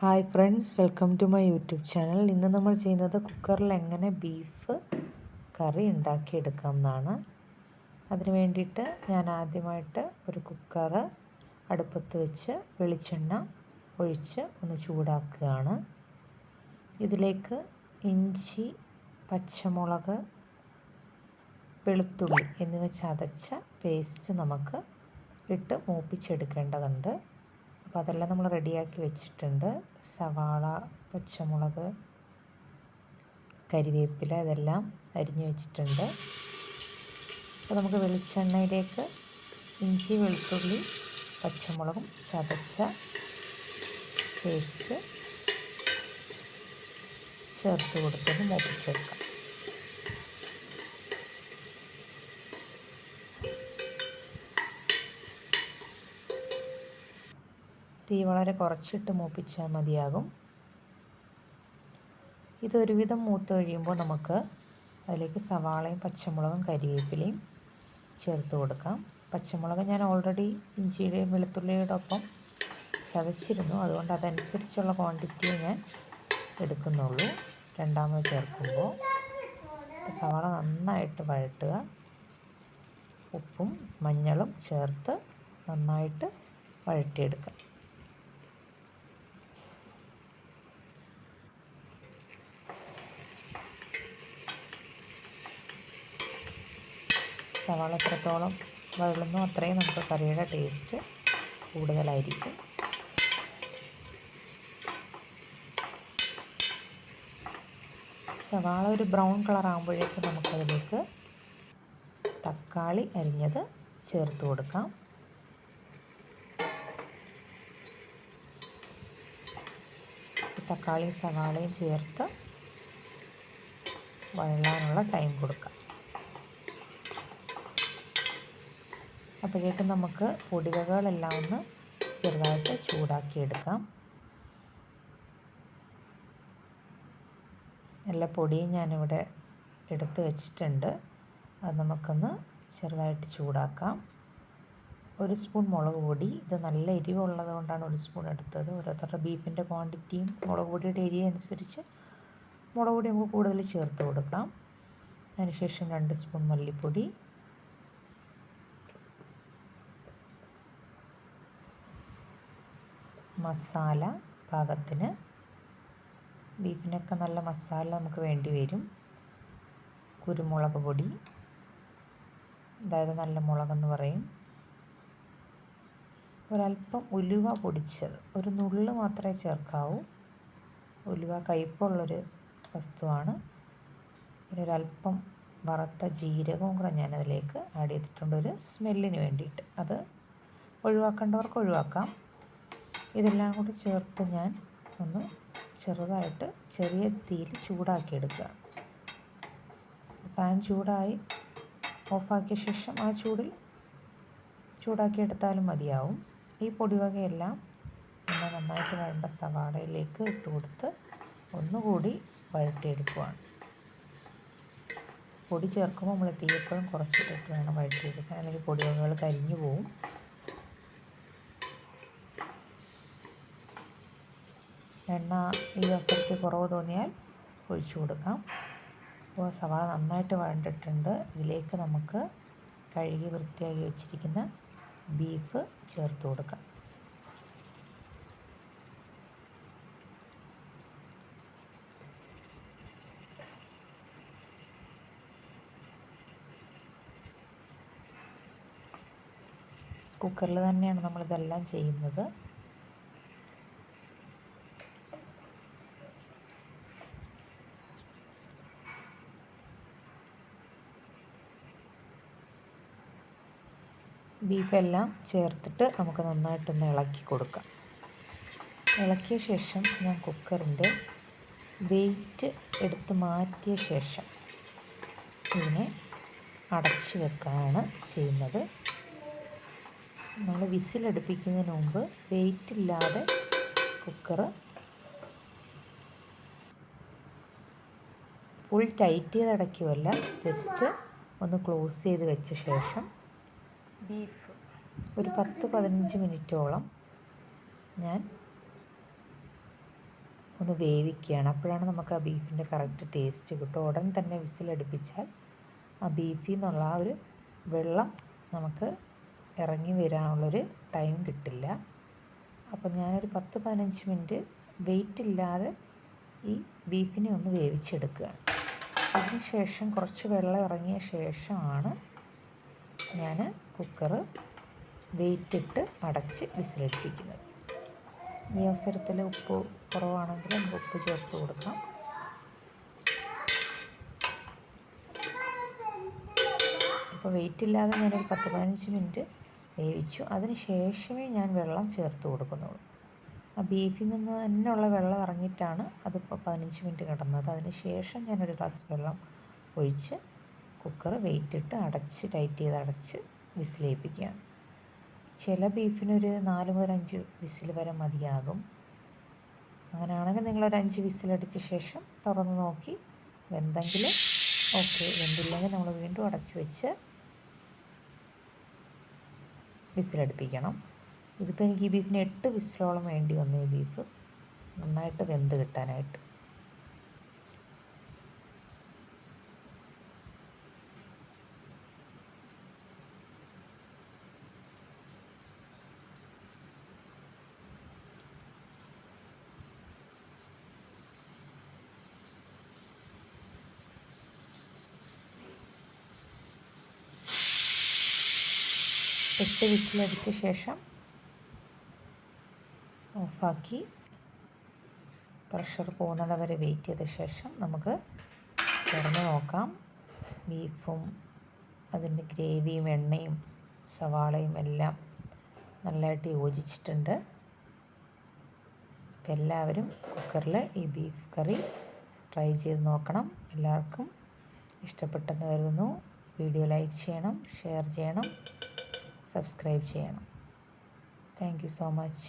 Hi friends, welcome to my YouTube channel. ഇന്ന് നമ്മൾ ചെയ്യുന്നത് കുക്കറിൽ എങ്ങനെ ബീഫ് കറി ഉണ്ടാക്കിയെടുക്കാം എന്നാണ്. അതിന് വേണ്ടിയിട്ട് ഞാൻ ആദ്യമായിട്ട് ഒരു കുക്കർ അടുപ്പത്ത് വെച്ച് വെളിച്ചെണ്ണ ഒഴിച്ച് ഒന്ന് ചൂടാക്കുകയാണ്. ഇതിലേക്ക് ഇഞ്ചി, പച്ചമുളക്, വെളുത്തുള്ളി എന്നിവ ചതച്ച പേസ്റ്റ് നമുക്ക് ഇട്ട് മൂപ്പിച്ചെടുക്കേണ്ടതുണ്ട്. അപ്പോൾ അതെല്ലാം നമ്മൾ റെഡിയാക്കി വെച്ചിട്ടുണ്ട്. സവാള, പച്ചമുളക്, കരിവേപ്പില ഇതെല്ലാം അരിഞ്ഞു വെച്ചിട്ടുണ്ട്. അപ്പോൾ നമുക്ക് വെളിച്ചെണ്ണയിലേക്ക് ഇഞ്ചി, വെളുത്തുള്ളി, പച്ചമുളകും ചതച്ച പേസ്റ്റ് ചേർത്ത് കൊടുത്തത് മൂപ്പിച്ചെടുക്കാം. തീ വളരെ കുറച്ചിട്ട് മൂപ്പിച്ചാൽ മതിയാകും. ഇതൊരുവിധം മൂത്ത് കഴിയുമ്പോൾ നമുക്ക് അതിലേക്ക് സവാളയും പച്ചമുളകും കരിവേപ്പിലയും ചേർത്ത് കൊടുക്കാം. പച്ചമുളക് ഞാൻ ഓൾറെഡി ഇഞ്ചിയുടെയും വെളുത്തുള്ളിയുടെ ഒപ്പം ചതച്ചിരുന്നു, അതുകൊണ്ട് അതനുസരിച്ചുള്ള ക്വാണ്ടിറ്റിയെ ഞാൻ എടുക്കുന്നുള്ളൂ. രണ്ടാമത് ചേർക്കുമ്പോൾ സവാള നന്നായിട്ട് വഴട്ടുക. ഉപ്പും മഞ്ഞളും ചേർത്ത് നന്നായിട്ട് വഴറ്റിയെടുക്കുക. സവാള എത്രത്തോളം വഴളുന്നു അത്രയും നമുക്ക് കറിയുടെ ടേസ്റ്റ് കൂടുതലായിരിക്കും. സവാള ഒരു ബ്രൗൺ കളർ ആകുമ്പോഴേക്കും നമുക്കതിലേക്ക് തക്കാളി അരിഞ്ഞത് ചേർത്ത് കൊടുക്കാം. തക്കാളിയും സവാളയും ചേർത്ത് വഴലാനുള്ള ടൈം കൊടുക്കാം. അപ്പോഴേക്കും നമുക്ക് പൊടിവകകളെല്ലാം ഒന്ന് ചെറുതായിട്ട് ചൂടാക്കിയെടുക്കാം. എല്ലാ പൊടിയും ഞാനിവിടെ എടുത്ത് വെച്ചിട്ടുണ്ട്. അത് നമുക്കൊന്ന് ചെറുതായിട്ട് ചൂടാക്കാം. 1 സ്പൂൺ മുളക് പൊടി, ഇത് നല്ല എരിവുള്ളത് കൊണ്ടാണ് 1 സ്പൂൺ എടുത്തത്. ഓരോരുത്തരുടെ ബീഫിൻ്റെ ക്വാണ്ടിറ്റിയും മുളക് പൊടിയുടെ എരിയ അനുസരിച്ച് മുളക് പൊടി നമുക്ക് കൂടുതൽ ചേർത്ത് കൊടുക്കാം. അതിനുശേഷം 2 സ്പൂൺ മല്ലിപ്പൊടി, മസാല പാകത്തിന്. ബീഫിനൊക്കെ നല്ല മസാല നമുക്ക് വേണ്ടി വരും. കുരുമുളക് പൊടി, അതായത് നല്ല മുളകെന്ന് പറയും. ഒരല്പം ഉലുവ പൊടിച്ചത്, ഒരു നുള്ള് മാത്രമേ ചേർക്കാവൂ. ഉലുവ കയ്പുള്ളൊരു വസ്തുവാണ്. പിന്നെ ഒരല്പം വറുത്ത ജീരകവും കൂടെ ഞാനതിലേക്ക് ആഡ് ചെയ്തിട്ടുണ്ട്, ഒരു സ്മെല്ലിന് വേണ്ടിയിട്ട്. അത് ഒഴിവാക്കേണ്ടവർക്ക് ഒഴിവാക്കാം. ഇതെല്ലാം കൂടി ചേർത്ത് ഞാൻ ഒന്ന് ചെറുതായിട്ട് ചെറിയ തീയിൽ ചൂടാക്കിയെടുക്കുക. പാൻ ചൂടായി ഓഫാക്കിയ ശേഷം ആ ചൂടിൽ ചൂടാക്കിയെടുത്താലും മതിയാവും. ഈ പൊടിവകയെല്ലാം നമ്മൾ നന്നായിട്ട് വഴണ്ട സവാളയിലേക്ക് ഇട്ട് കൊടുത്ത് ഒന്നുകൂടി വഴറ്റിയെടുക്കുകയാണ്. പൊടി ചേർക്കുമ്പോൾ നമ്മൾ തീ എപ്പോഴും കുറച്ചിട്ടിട്ട് വേണം വഴറ്റിയെടുക്കാൻ, അല്ലെങ്കിൽ പൊടിവകകൾ കരിഞ്ഞു പോവും. എണ്ണ ഈ അവസരത്തിൽ കുറവ് തോന്നിയാൽ ഒഴിച്ചു കൊടുക്കാം. അപ്പോൾ സവാള നന്നായിട്ട് വഴണ്ടിട്ടുണ്ട്. ഇതിലേക്ക് നമുക്ക് കഴുകി വൃത്തിയാക്കി വെച്ചിരിക്കുന്ന ബീഫ് ചേർത്ത് കൊടുക്കാം. കുക്കറിൽ തന്നെയാണ് നമ്മളിതെല്ലാം ചെയ്യുന്നത്. ബീഫെല്ലാം ചേർത്തിട്ട് നമുക്ക് നന്നായിട്ടൊന്ന് ഇളക്കി കൊടുക്കാം. ഇളക്കിയ ശേഷം ഞാൻ കുക്കറിൻ്റെ വെയിറ്റ് എടുത്ത് മാറ്റിയ ശേഷം ഇതിനെ അടച്ച് വെക്കാനാണ് ചെയ്യുന്നത്. നമ്മൾ വിസിലടുപ്പിക്കുന്നതിന് മുമ്പ് വെയിറ്റ് ഇല്ലാതെ കുക്കർ ഫുൾ ടൈറ്റ് ചെയ്ത് അടയ്ക്കുമല്ല, ജസ്റ്റ് ഒന്ന് ക്ലോസ് ചെയ്ത് വെച്ച ശേഷം ബീഫ് ഒരു 10-15 മിനിറ്റോളം ഞാൻ ഒന്ന് വേവിക്കുകയാണ്. അപ്പോഴാണ് നമുക്ക് ആ ബീഫിൻ്റെ കറക്റ്റ് ടേസ്റ്റ് കിട്ടും. ഉടൻ തന്നെ വിസിലടുപ്പിച്ചാൽ ആ ബീഫിൽ നിന്നുള്ള ആ ഒരു വെള്ളം നമുക്ക് ഇറങ്ങി വരാനുള്ളൊരു ടൈം കിട്ടില്ല. അപ്പോൾ ഞാനൊരു 10-15 മിനിറ്റ് വെയിറ്റ് ഇല്ലാതെ ഈ ബീഫിനെ ഒന്ന് വേവിച്ചെടുക്കുകയാണ്. അതിനുശേഷം കുറച്ച് വെള്ളം ഇറങ്ങിയ ശേഷമാണ് ഞാൻ കുക്കർ വെയിറ്റിട്ട് അടച്ച് വിസിലടിപ്പിക്കുന്നത്. ഈ അവസരത്തിൽ ഉപ്പ് കുറവാണെങ്കിൽ നമുക്ക് ഉപ്പ് ചേർത്ത് കൊടുക്കാം. അപ്പോൾ വെയിറ്റ് ഇല്ലാതെ ഞാനൊരു 10-15 മിനിറ്റ് വേവിച്ചു. അതിന് ശേഷമേ ഞാൻ വെള്ളം ചേർത്ത് കൊടുക്കുന്നുള്ളൂ. ആ ബീഫിൽ നിന്ന് തന്നെ ഉള്ള വെള്ളം ഇറങ്ങിയിട്ടാണ് അതിപ്പോൾ 15 മിനിറ്റ് കിടന്നത്. അതിന് ശേഷം ഞാനൊരു ഗ്ലാസ് വെള്ളം ഒഴിച്ച് കുക്കർ വെയിറ്റിട്ട് അടച്ച് ടൈറ്റ് ചെയ്ത് അടച്ച് വിസിലേൽപ്പിക്കുകയാണ്. ചില ബീഫിനൊരു 4 മുതൽ 5 വിസിൽ വരെ മതിയാകും. അങ്ങനെയാണെങ്കിൽ നിങ്ങളൊരു 5 വിസിലടിച്ച ശേഷം തുറന്ന് നോക്കി വെന്തെങ്കിൽ ഓക്കെ, വെന്തില്ലെങ്കിൽ നമ്മൾ വീണ്ടും അടച്ച് വെച്ച് വിസിലടുപ്പിക്കണം. ഇതിപ്പോൾ എനിക്ക് ഈ ബീഫിന് 8 വിസിലോളം വേണ്ടി വന്നു ഈ ബീഫ് നന്നായിട്ട് വെന്ത് കിട്ടാനായിട്ട്. എട്ട് വിസിലടിച്ച ശേഷം ഓഫാക്കി പ്രഷർ പോകുന്നത് വരെ വെയിറ്റ് ചെയ്ത ശേഷം നമുക്ക് തുറന്ന് നോക്കാം. ബീഫും അതിൻ്റെ ഗ്രേവിയും എണ്ണയും സവാളയും എല്ലാം നല്ലതായിട്ട് യോജിച്ചിട്ടുണ്ട്. അപ്പോൾ എല്ലാവരും കുക്കറിൽ ഈ ബീഫ് കറി ട്രൈ ചെയ്ത് നോക്കണം. എല്ലാവർക്കും ഇഷ്ടപ്പെട്ടെന്ന് കരുതുന്നു. വീഡിയോ ലൈക്ക് ചെയ്യണം, ഷെയർ ചെയ്യണം, സബ്സ്ക്രൈബ് ചെയ്യണം. Thank you so much.